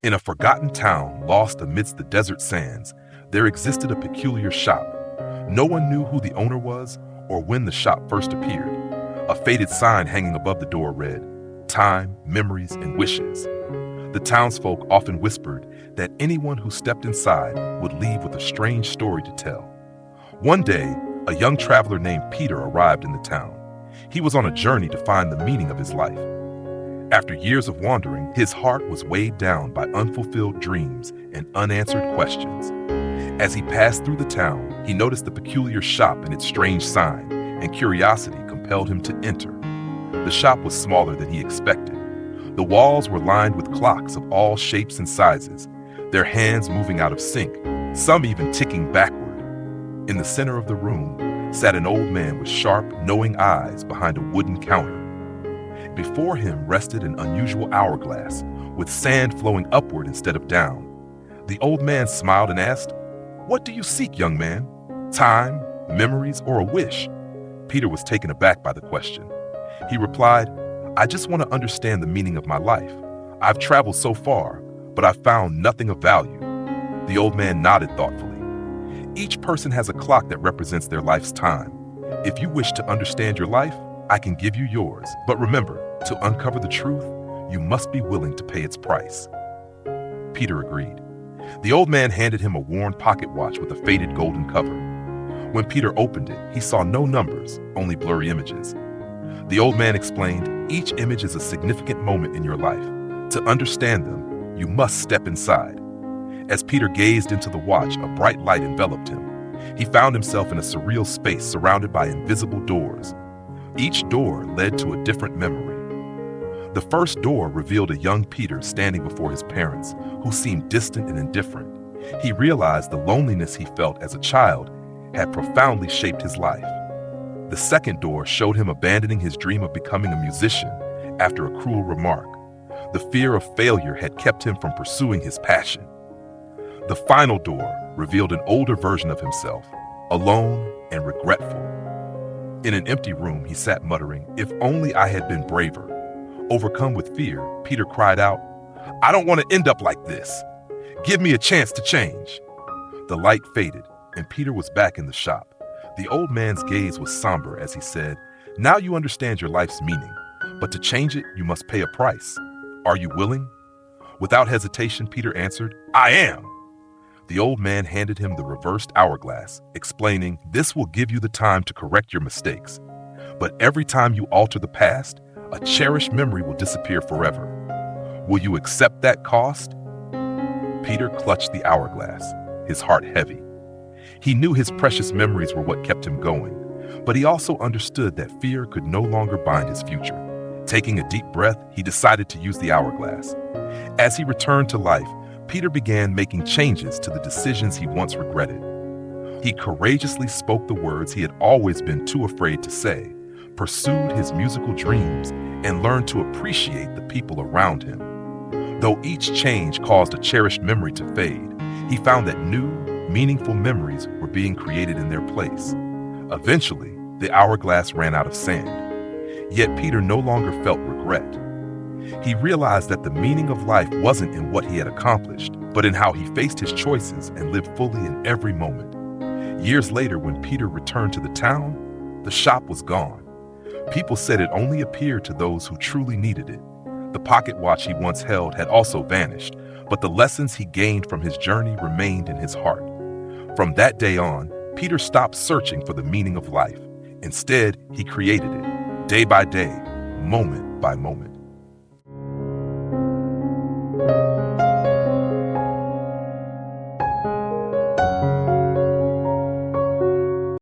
In a forgotten town lost amidst the desert sands, there existed a peculiar shop. No one knew who the owner was or when the shop first appeared. A faded sign hanging above the door read, "Time, Memories, and Wishes." The townsfolk often whispered that anyone who stepped inside would leave with a strange story to tell. One day, a young traveler named Peter arrived in the town. He was on a journey to find the meaning of his life. After years of wandering, his heart was weighed down by unfulfilled dreams and unanswered questions. As he passed through the town, he noticed the peculiar shop and its strange sign, and curiosity compelled him to enter. The shop was smaller than he expected. The walls were lined with clocks of all shapes and sizes, their hands moving out of sync, some even ticking backward. In the center of the room sat an old man with sharp, knowing eyes behind a wooden counter. Before him rested an unusual hourglass, with sand flowing upward instead of down. The old man smiled and asked, "What do you seek, young man? Time, memories, or a wish?" Peter was taken aback by the question. He replied, "I just want to understand the meaning of my life. I've traveled so far, but I've found nothing of value." The old man nodded thoughtfully. "Each person has a clock that represents their life's time. If you wish to understand your life, I can give you yours. But remember, to uncover the truth, you must be willing to pay its price." Peter agreed. The old man handed him a worn pocket watch with a faded golden cover. When Peter opened it, he saw no numbers, only blurry images. The old man explained, "Each image is a significant moment in your life. To understand them, you must step inside." As Peter gazed into the watch, a bright light enveloped him. He found himself in a surreal space surrounded by invisible doors. Each door led to a different memory. The first door revealed a young Peter standing before his parents, who seemed distant and indifferent. He realized the loneliness he felt as a child had profoundly shaped his life. The second door showed him abandoning his dream of becoming a musician after a cruel remark. The fear of failure had kept him from pursuing his passion. The final door revealed an older version of himself, alone and regretful. In an empty room, he sat muttering, "If only I had been braver." Overcome with fear, Peter cried out, "I don't want to end up like this. Give me a chance to change." The light faded, and Peter was back in the shop. The old man's gaze was somber as he said, "Now you understand your life's meaning, but to change it, you must pay a price. Are you willing?" Without hesitation, Peter answered, "I am." The old man handed him the reversed hourglass, explaining, "This will give you the time to correct your mistakes. But every time you alter the past, a cherished memory will disappear forever. Will you accept that cost?" Peter clutched the hourglass, his heart heavy. He knew his precious memories were what kept him going, but he also understood that fear could no longer bind his future. Taking a deep breath, he decided to use the hourglass. As he returned to life, Peter began making changes to the decisions he once regretted. He courageously spoke the words he had always been too afraid to say, pursued his musical dreams, and learned to appreciate the people around him. Though each change caused a cherished memory to fade, he found that new, meaningful memories were being created in their place. Eventually, the hourglass ran out of sand. Yet Peter no longer felt regret. He realized that the meaning of life wasn't in what he had accomplished, but in how he faced his choices and lived fully in every moment. Years later, when Peter returned to the town, the shop was gone. People said it only appeared to those who truly needed it. The pocket watch he once held had also vanished, but the lessons he gained from his journey remained in his heart. From that day on, Peter stopped searching for the meaning of life. Instead, he created it, day by day, moment by moment.